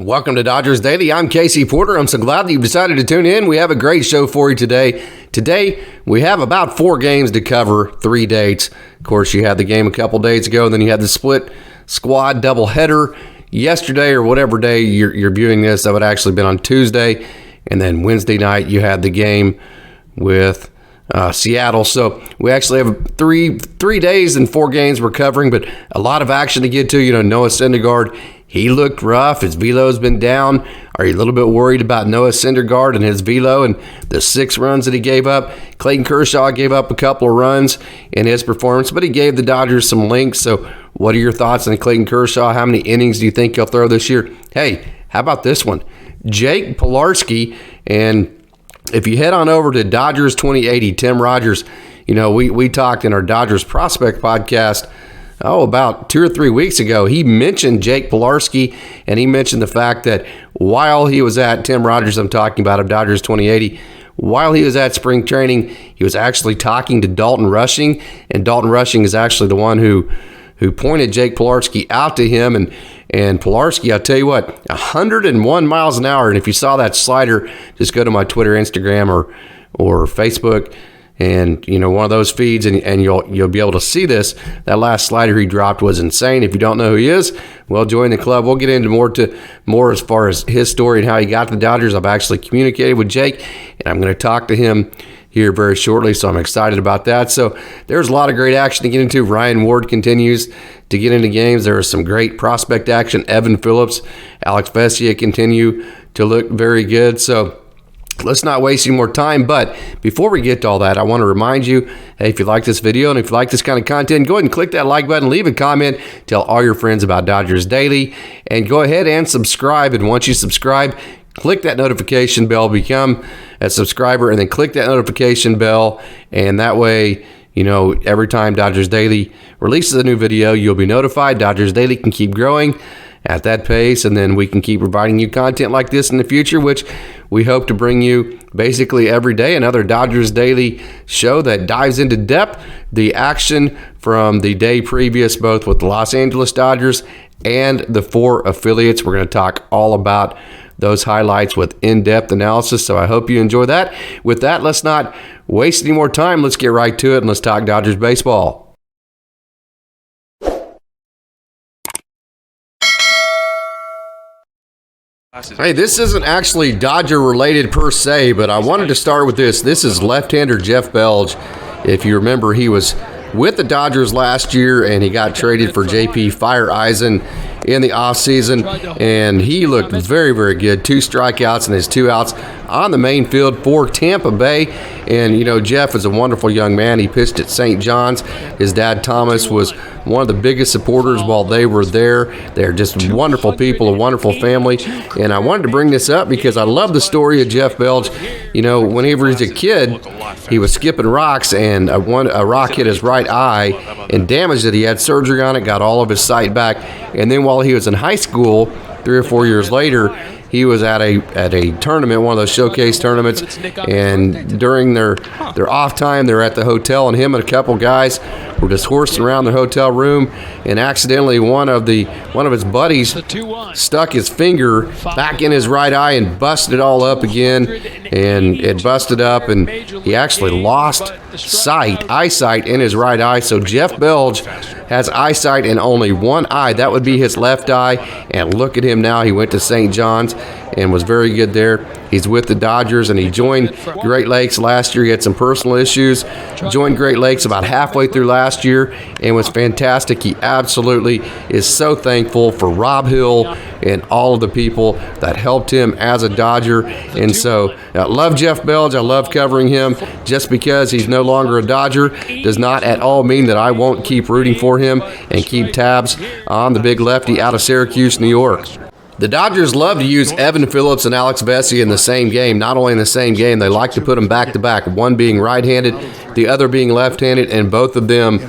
Welcome to Dodgers Daily. I'm Casey Porter. I'm so glad that you've decided to tune in. We have a great show for you today. Today, we have about 4 games to cover, 3 dates. Of course, you had the game a couple days ago, and then you had the split squad doubleheader yesterday or whatever day you're viewing this. That would actually been on Tuesday. And then Wednesday night, you had the game with Seattle. So we actually have three days and 4 games we're covering, but a lot of action to get to. You know, Noah Syndergaard, he looked rough. His velo's been down. Are you a little bit worried about Noah Syndergaard and his velo and the 6 runs that he gave up? Clayton Kershaw gave up a couple of runs in his performance, but he gave the Dodgers some links. So what are your thoughts on Clayton Kershaw? How many innings do you think he'll throw this year? Hey, how about this one? Jake Pilarski, and if you head on over to Dodgers 2080, Tim Rogers, you know, we talked in our Dodgers Prospect podcast, about 2 or 3 weeks ago. He mentioned Jake Pilarski, and he mentioned the fact that while he was at Tim Rogers, I'm talking about of Dodgers 2080, while he was at spring training, he was actually talking to Dalton Rushing, and Dalton Rushing is actually the one who pointed Jake Pilarski out to him. And Pilarski, I'll tell you what, 101 miles an hour. And if you saw that slider, just go to my Twitter, Instagram, or Facebook, and you know, one of those feeds, and you'll be able to see this. That last slider he dropped was insane. If you don't know who he is, well, join the club. We'll get into more as far as his story and how he got to the Dodgers. I've actually communicated with Jake, and I'm going to talk to him here very shortly, so I'm excited about that. So there's a lot of great action to get into. Ryan Ward continues to get into games. There is some great prospect action. Evan Phillips, Alex Vessia continue to look very good. So let's not waste any more time. But before we get to all that, I want to remind you, hey, if you like this video and if you like this kind of content, go ahead and click that like button, leave a comment, tell all your friends about Dodgers Daily, and go ahead and subscribe. And once you subscribe, click that notification bell, become a subscriber, and then click that notification bell. And that way, you know, every time Dodgers Daily releases a new video, you'll be notified. Dodgers Daily can keep growing at that pace, and then we can keep providing you content like this in the future, which we hope to bring you basically every day. Another Dodgers Daily show that dives into depth the action from the day previous, both with the Los Angeles Dodgers and the 4 affiliates. We're going to talk all about those highlights with in-depth analysis, so I hope you enjoy that. With that, let's not waste any more time. Let's get right to it, and let's talk Dodgers baseball. Hey, this isn't actually Dodger-related per se, but I wanted to start with this. This is left-hander Jeff Belge. If you remember, he was with the Dodgers last year, and he got traded for J.P. Fire Eisen in the offseason, and he looked very, very good. 2 strikeouts and his 2 outs on the main field for Tampa Bay. And, you know, Jeff is a wonderful young man. He pitched at St. John's. His dad, Thomas, was one of the biggest supporters while they were there. They're just wonderful people, a wonderful family. And I wanted to bring this up because I love the story of Jeff Belge. You know, whenever he was a kid, he was skipping rocks, and a rock hit his right eye and damaged it. He had surgery on it, got all of his sight back. And then while he was in high school, 3 or 4 years later, he was at a tournament, one of those showcase tournaments, and during their off time, they're at the hotel, and him and a couple guys were just horsing around the hotel room, and accidentally one of his buddies stuck his finger back in his right eye and busted it all up again, and it busted up, and he actually lost eyesight in his right eye. So Jeff Belge has eyesight in only one eye. That would be his left eye, and look at him now. He went to St. John's and was very good there. He's with the Dodgers, and he joined Great Lakes last year. He had some personal issues, joined Great Lakes about halfway through last year, and was fantastic. He absolutely is so thankful for Rob Hill and all of the people that helped him as a Dodger. And so I love Jeff Belge. I love covering him. Just because he's no longer a Dodger does not at all mean that I won't keep rooting for him and keep tabs on the big lefty out of Syracuse, New York. The Dodgers love to use Evan Phillips and Alex Vesia in the same game. Not only in the same game, they like to put them back-to-back, one being right-handed, the other being left-handed, and both of them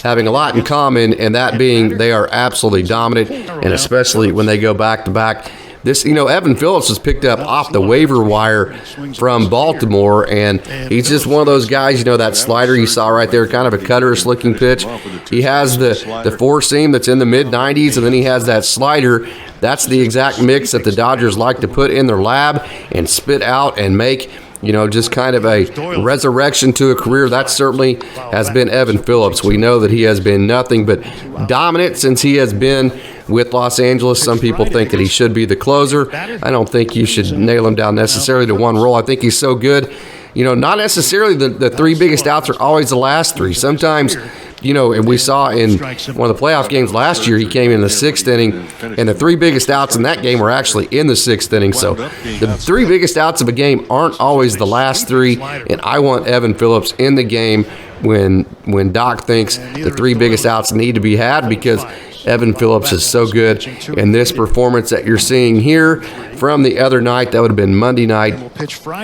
having a lot in common, and that being they are absolutely dominant, and especially when they go back-to-back. This, Evan Phillips was picked up off the waiver wire from Baltimore, and he's just one of those guys, that slider you saw right there, kind of a cutterish looking pitch. He has the four seam that's in the mid-90s, and then he has that slider that's the exact mix that the Dodgers like to put in their lab and spit out and make, just kind of a resurrection to a career. That certainly has been Evan Phillips. We know that he has been nothing but dominant since he has been with Los Angeles. Some people think that he should be the closer. I don't think you should nail him down necessarily to one role. I think he's so good. Not necessarily the three biggest outs are always the last three. Sometimes, and we saw in one of the playoff games last year, he came in the sixth inning, and the three biggest outs in that game were actually in the sixth inning. So the three biggest outs of a game aren't always the last three, and I want Evan Phillips in the game when Doc thinks the three biggest outs need to be had, because Evan Phillips is so good. In this performance that you're seeing here from the other night, that would have been Monday night,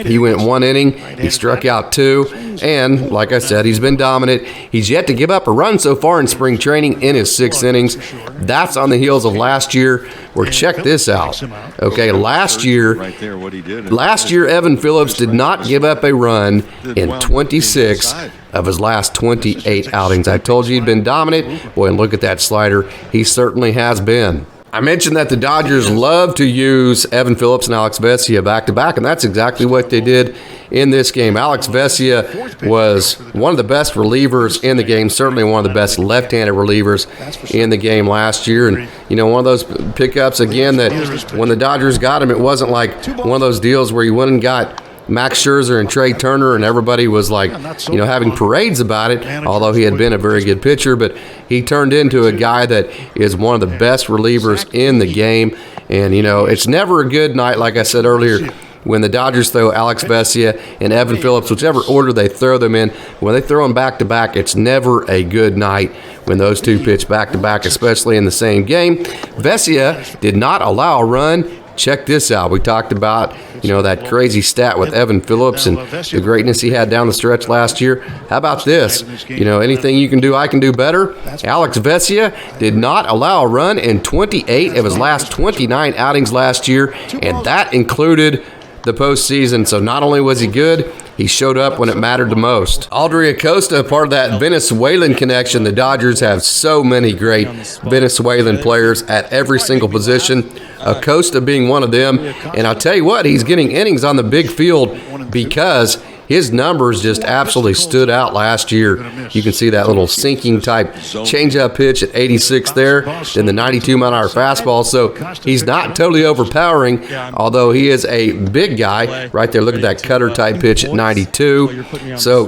he went 1 inning, he struck out 2, and like I said, he's been dominant. He's yet to give up a run so far in spring training in his 6 innings. That's on the heels of last year, where check this out. Okay, last year, Evan Phillips did not give up a run in 26 of his last 28 outings. I told you he'd been dominant. Boy, and look at that slider. He certainly has been. I mentioned that the Dodgers love to use Evan Phillips and Alex Vessia back-to-back, and that's exactly what they did in this game. Alex Vessia was one of the best relievers in the game, certainly one of the best left-handed relievers in the game last year. And, one of those pickups, again, that when the Dodgers got him, it wasn't like one of those deals where you went and got Max Scherzer and Trey Turner, and everybody was like, having parades about it, although he had been a very good pitcher. But he turned into a guy that is one of the best relievers in the game. And, it's never a good night, like I said earlier, when the Dodgers throw Alex Vesia and Evan Phillips, whichever order they throw them in. When they throw them back-to-back, it's never a good night when those two pitch back-to-back, especially in the same game. Vesia did not allow a run. Check this out. We talked about, that crazy stat with Evan Phillips and the greatness he had down the stretch last year. How about this? Anything you can do, I can do better. Alex Vesia did not allow a run in 28 of his last 29 outings last year, and that included the postseason. So not only was he good, he showed up when it mattered the most. Aldryacosta, part of that Venezuelan connection. The Dodgers have so many great Venezuelan players at every single position, Acosta being one of them. And I'll tell you what, he's getting innings on the big field because his numbers just absolutely stood out last year. You can see that little sinking type changeup pitch at 86 there, then the 92-mile-an-hour fastball. So he's not totally overpowering, although he is a big guy right there. Look at that cutter type pitch at 92. So,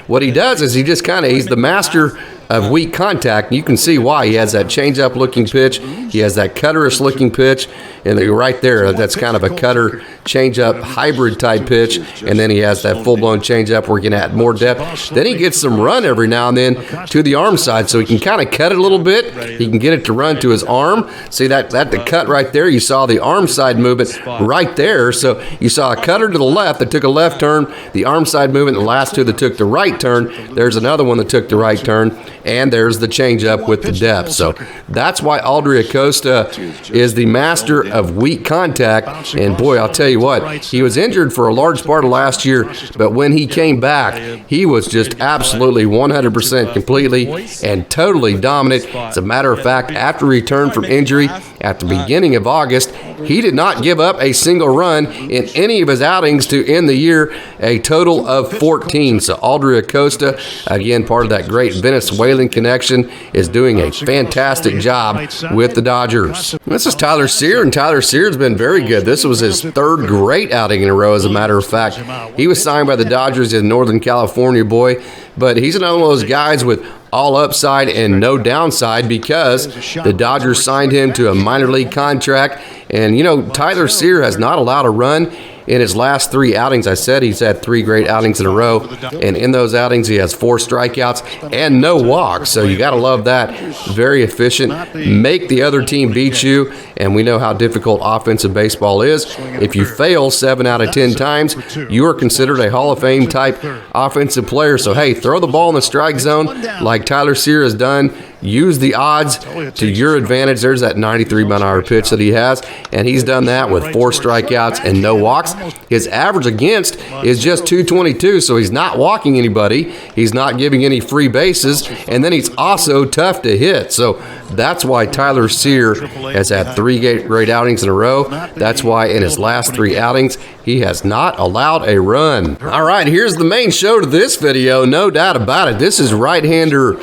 what he does is he just he's the master of weak contact. You can see why. He has that changeup looking pitch. He has that cutterish looking pitch. And right there, that's kind of a cutter changeup hybrid type pitch. And then he has that full-blown changeup where he can add more depth. Then he gets some run every now and then to the arm side. So he can kind of cut it a little bit. He can get it to run to his arm. See that the cut right there? You saw the arm side movement right there. So you saw a cutter to the left that took a left turn, the arm side movement, and the last two that took the right turn. There's another one that took the right turn. And there's the changeup with the depth. So that's why Aldryacosta is the master of weak contact. And boy, I'll tell you what, he was injured for a large part of last year, but when he came back, he was just absolutely 100% completely and totally dominant. As a matter of fact, after he returned from injury at the beginning of August, he did not give up a single run in any of his outings to end the year, a total of 14. So Aldryacosta, again, part of that great Venezuelan connection, is doing a fantastic job with the Dodgers. This is Tylercyr, and Tylercyr has been very good. This was his third great outing in a row, as a matter of fact. He was signed by the Dodgers in Northern California, boy, but he's another one of those guys with all upside and no downside because the Dodgers signed him to a minor league contract. And, Tylercyr has not allowed a run in his last 3 outings. I said he's had 3 great outings in a row, and in those outings he has 4 strikeouts and no walks. So you got to love that. Very efficient. Make the other team beat you, and we know how difficult offensive baseball is. If you fail 7 out of 10 times, you are considered a Hall of Fame type offensive player. So hey, throw the ball in the strike zone like Tylercyr has done. use the odds to your advantage. There's that 93-mile-an-hour pitch that he has, and he's done that with 4 strikeouts and no walks. His average against is just 222, so he's not walking anybody. He's not giving any free bases, and then he's also tough to hit. So that's why tylercyr has had 3 great outings in a row. That's why in his last 3 outings, he has not allowed a run. All right, here's the main show to this video, no doubt about it. This is right-hander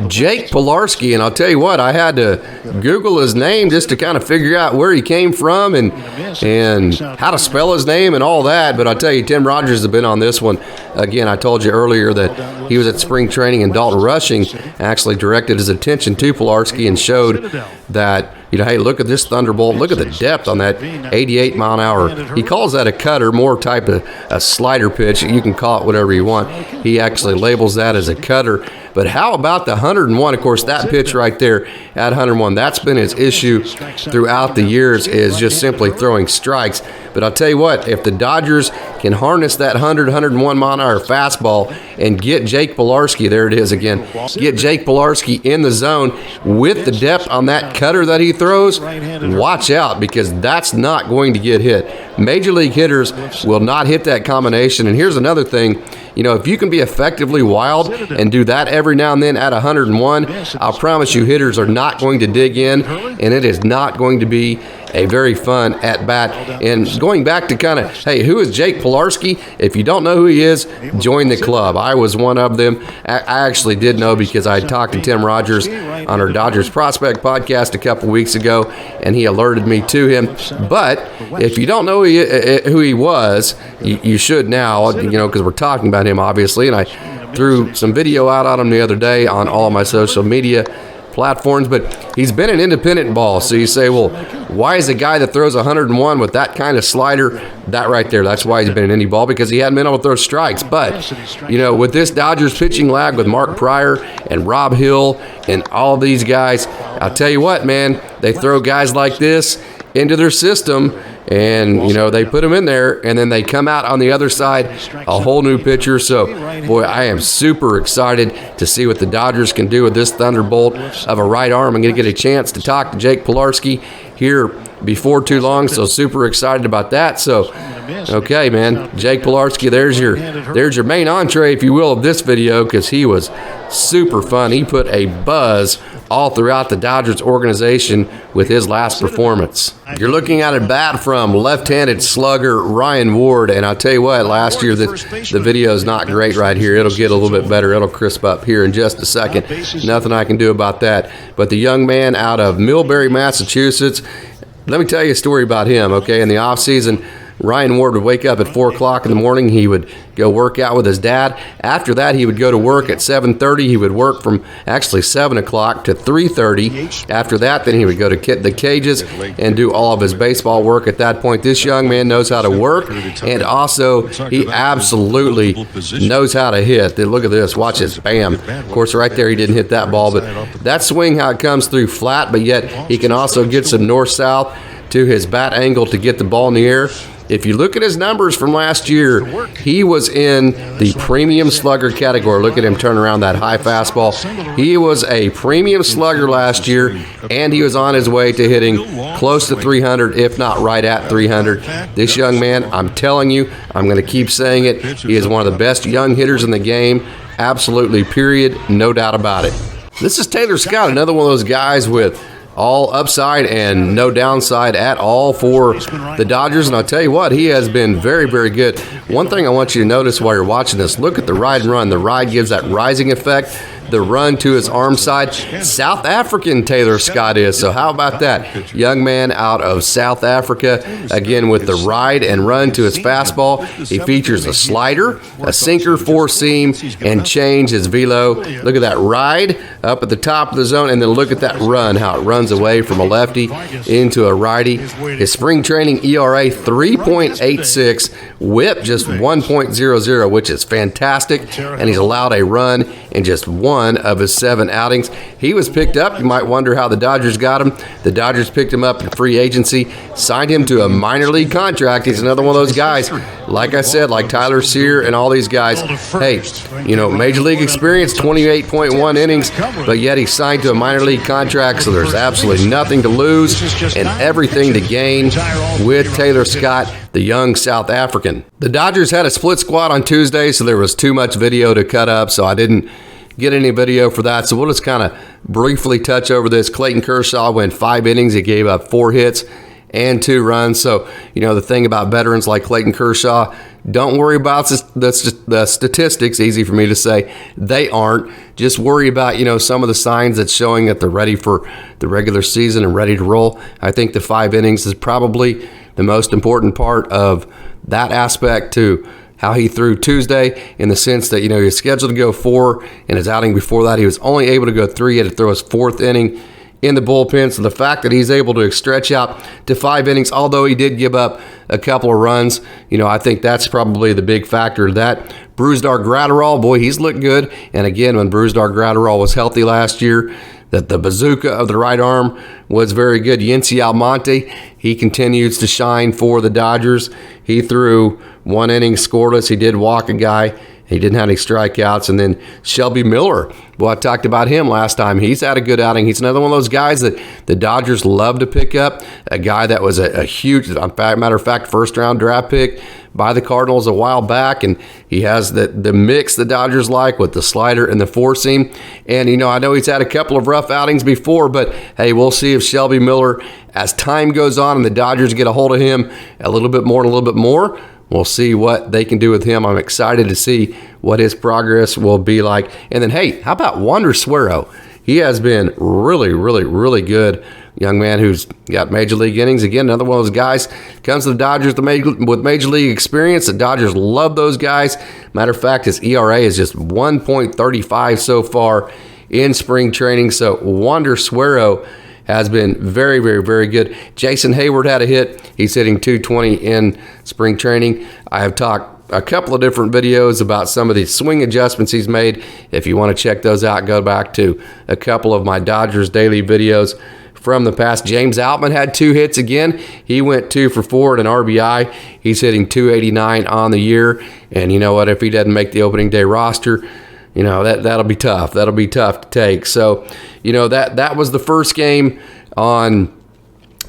Jake Pilarski, and I'll tell you what, I had to Google his name just to kind of figure out where he came from and how to spell his name and all that. But I'll tell you, Tim Rogers has been on this one. Again, I told you earlier that he was at spring training in Dalton Rushing, actually directed his attention to Pilarski and showed that, you know, hey, look at this thunderbolt. Look at the depth on that 88-mile-an-hour. He calls that a cutter, more type of a slider pitch. You can call it whatever you want. He actually labels that as a cutter. But how about the 101? Of course, that pitch right there at 101, that's been his issue throughout the years, is just simply throwing strikes. But I'll tell you what, if the Dodgers can harness that 100, 101-mile-an-hour fastball and get Jake Pilarski, there it is again, get Jake Pilarski in the zone with the depth on that cutter that he throws, watch out, because that's not going to get hit. Major league hitters will not hit that combination. And here's another thing. You know, if you can be effectively wild and do that every now and then at 101, I'll promise you hitters are not going to dig in, and it is not going to be a very fun at-bat. And going back to kind of, hey, who is Jake Pilarski? If you don't know who he is, join the club. I was one of them. I actually did know because I talked to Tim Rogers on our Dodgers Prospect podcast a couple weeks ago, and he alerted me to him. But if you don't know who he was, you should now, you know, because we're talking about him, obviously. And I threw some video out on him the other day on all of my social media platforms, but he's been an independent ball. So you say, well, why is a guy that throws 101 with that kind of slider, that right there, that's why he's been an indie ball, because he hadn't been able to throw strikes. But, you know, with this Dodgers pitching lag with Mark Pryor and Rob Hill and all these guys, I'll tell you what, man, they throw guys like this into their system, and, you know, they put them in there, and then they come out on the other side a whole new pitcher. So, boy, I am super excited to see what the Dodgers can do with this thunderbolt of a right arm. I'm going to get a chance to talk to Jake Pilarski here before too long, so super excited about that. So, okay, man, Jake Pilarski, there's your main entree, if you will, of this video, because he was super fun. He put a buzz all throughout the Dodgers organization with his last performance. You're looking at a bat from left-handed slugger Ryan Ward, and I'll tell you what, last year the video is not great right here. It'll get a little bit better. It'll crisp up here in just a second. Nothing I can do about that. But the young man out of Millbury, Massachusetts, let me tell you a story about him, okay? In the offseason, Ryan Ward would wake up at 4 o'clock in the morning. He would go work out with his dad. After that, he would go to work at 7:30. He would work from actually 7 o'clock to 3:30. After that, then he would go to the cages and do all of his baseball work. At that point, this young man knows how to work, and also he absolutely knows how to hit. Look at this. Watch this. Bam. Of course, right there, he didn't hit that ball, but that swing, how it comes through flat, but yet he can also get some north-south to his bat angle to get the ball in the air. If you look at his numbers from last year, he was in the premium slugger category. Look at him turn around that high fastball. He was a premium slugger last year, and he was on his way to hitting close to 300, if not right at 300. This young man, I'm telling you, I'm going to keep saying it, he is one of the best young hitters in the game. Absolutely, period. No doubt about it. This is Taylerscott, another one of those guys with all upside and no downside at all for the Dodgers. And I'll tell you what, he has been very, very good. One thing I want you to notice while you're watching this, look at the ride and run. The ride gives that rising effect. The run to his arm side. South African Taylerscott is. So how about that? Young man out of South Africa, again with the ride and run to his fastball. He features a slider, a sinker, four-seam, and change his velo. Look at that ride up at the top of the zone, and then look at that run, how it runs away from a lefty into a righty. His spring training ERA 3.86, whip just 1.00, which is fantastic, and he's allowed a run in just one of his 7 outings. He was picked up. You might wonder how the Dodgers got him. The Dodgers picked him up in free agency, signed him to a minor league contract. He's another one of those guys like I said, like Tylercyr and all these guys, hey, major league experience, 28.1 innings, but yet he signed to a minor league contract, so there's absolutely nothing to lose and everything to gain with Taylerscott, the young South African. The Dodgers had a split squad on Tuesday, so there was too much video to cut up, so I didn't get any video for that. So we'll just kind of briefly touch over this. Clayton Kershaw went 5 innings. He gave up 4 hits and 2 runs. So, the thing about veterans like Clayton Kershaw, don't worry about the statistics. Easy for me to say. They aren't. Just worry about, some of the signs that's showing that they're ready for the regular season and ready to roll. I think the 5 innings is probably the most important part of that aspect to how he threw Tuesday, in the sense that, he was scheduled to go 4 in his outing before that. He was only able to go 3. He had to throw his 4th inning in the bullpen. So the fact that he's able to stretch out to 5 innings, although he did give up a couple of runs, I think that's probably the big factor. That Brusdar Graterol, boy, he's looked good. And again, when Brusdar Graterol was healthy last year, that the bazooka of the right arm was very good. Yency Almonte, he continues to shine for the Dodgers. He threw 1 inning scoreless. He did walk a guy. He didn't have any strikeouts. And then Shelby Miller, well, I talked about him last time. He's had a good outing. He's another one of those guys that the Dodgers love to pick up, a guy that was a huge, matter of fact, first-round draft pick by the Cardinals a while back, and he has the mix the Dodgers like with the slider and the 4-seam. And, I know he's had a couple of rough outings before, but, hey, we'll see if Shelby Miller, as time goes on and the Dodgers get a hold of him a little bit more, we'll see what they can do with him. I'm excited to see what his progress will be like. And then, hey, how about Wander Suero? He has been really, really, really good. Young man who's got major league innings. Again, another one of those guys comes to the Dodgers with major league experience. The Dodgers love those guys. Matter of fact, his ERA is just 1.35 so far in spring training. So Wander Suero has been very, very, very good. Jason Hayward had a hit. He's hitting .220 in spring training. I have talked a couple of different videos about some of the swing adjustments he's made. If you want to check those out, go back to a couple of my Dodgers daily videos from the past. James Outman had 2 hits again. He went 2 for 4 at an RBI. He's hitting .289 on the year. And you know what? If he doesn't make the opening day roster, that'll be tough. That'll be tough to take. So, that was the first game on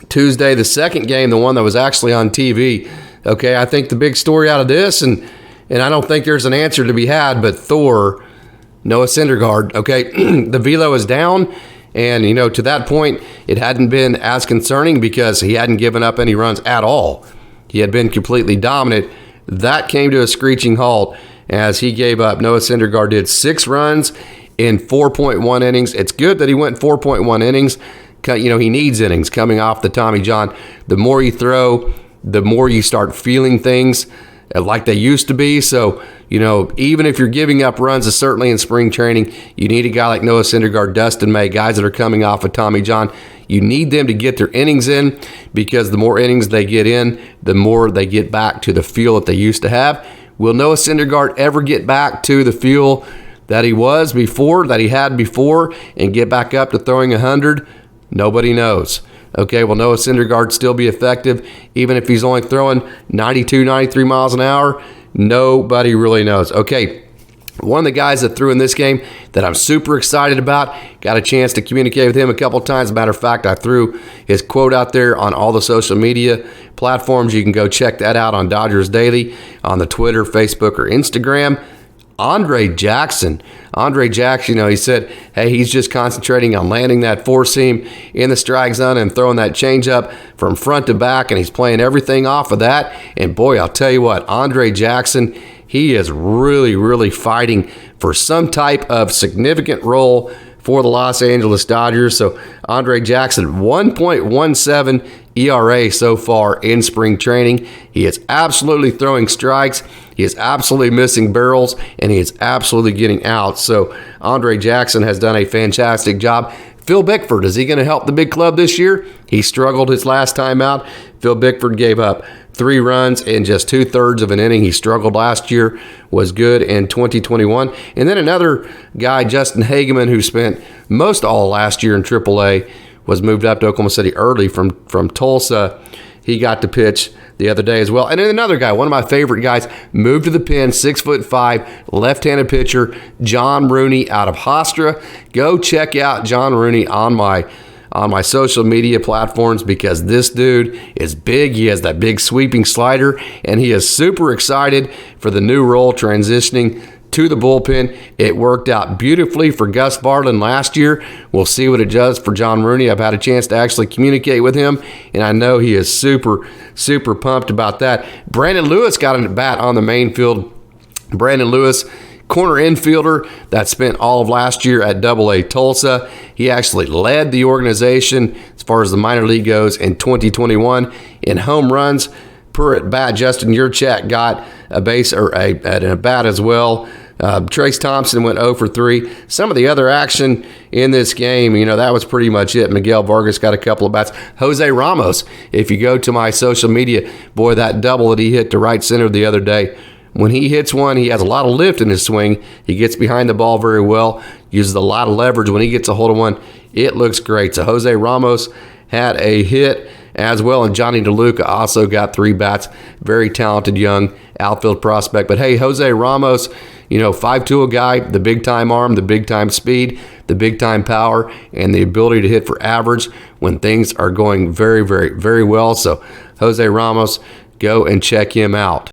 Tuesday. The second game, the one that was actually on TV. Okay, I think the big story out of this, and I don't think there's an answer to be had, but Thor, Noah Syndergaard, okay, the velo is down. And, to that point, it hadn't been as concerning because he hadn't given up any runs at all. He had been completely dominant. That came to a screeching halt as he gave up. Noah Syndergaard did 6 runs in 4.1 innings. It's good that he went 4.1 innings. He needs innings coming off the Tommy John. The more you throw, the more you start feeling things like they used to be. So, even if you're giving up runs, certainly in spring training, you need a guy like Noah Syndergaard, Dustinmay, guys that are coming off of Tommy John. You need them to get their innings in, because the more innings they get in, the more they get back to the feel that they used to have. Will Noah Syndergaard ever get back to the feel that he had before, and get back up to throwing 100? Nobody knows. Okay, will Noah Syndergaard still be effective even if he's only throwing 92, 93 miles an hour? Nobody really knows. Okay, one of the guys that threw in this game that I'm super excited about, got a chance to communicate with him a couple times. Matter of fact, I threw his quote out there on all the social media platforms. You can go check that out on Dodgers Daily, on the Twitter, Facebook, or Instagram. Andre Jackson, he said, hey, he's just concentrating on landing that 4-seam in the strike zone and throwing that changeup from front to back, and he's playing everything off of that. And boy, I'll tell you what, Andre Jackson, he is really, really fighting for some type of significant role for the Los Angeles Dodgers. So Andre Jackson, 1.17 ERA so far in spring training. He is absolutely throwing strikes. He is absolutely missing barrels, and he is absolutely getting out. So Andre Jackson has done a fantastic job. Phil Bickford, is he going to help the big club this year? He struggled his last time out. Phil Bickford gave up 3 runs in just 2/3 of an inning. He struggled last year, was good in 2021. And then another guy, Justin Hageman, who spent most all last year in AAA, was moved up to Oklahoma City early from Tulsa. he got to pitch the other day as well. And then another guy, one of my favorite guys, moved to the pen, 6'5", left-handed pitcher, John Rooney out of Hofstra. Go check out John Rooney on my social media platforms, because this dude is big. He has that big sweeping slider, and he is super excited for the new role transitioning to the bullpen. It worked out beautifully for Gus Varlin last year. We'll see what it does for John Rooney. I've had a chance to actually communicate with him, and I know he is super, super pumped about that. Brandon Lewis got a bat on the main field. Brandon Lewis, corner infielder that spent all of last year at AA Tulsa. He actually led the organization as far as the minor league goes in 2021 in home runs per at bat. Justin Yurchak got a base or a bat as well. Trace Thompson went 0 for 3. Some of the other action in this game, that was pretty much it. Miguel Vargas got a couple of bats. Jose Ramos, if you go to my social media, boy, that double that he hit to right center the other day, when he hits one, he has a lot of lift in his swing. He gets behind the ball very well, uses a lot of leverage. When he gets a hold of one, it looks great. So Jose Ramos had a hit as well, and Johnny DeLuca also got 3 bats. Very talented young outfield prospect. But hey, Jose Ramos, 5'2" guy, the big-time arm, the big-time speed, the big-time power, and the ability to hit for average when things are going very, very, very well. So Jose Ramos, go and check him out.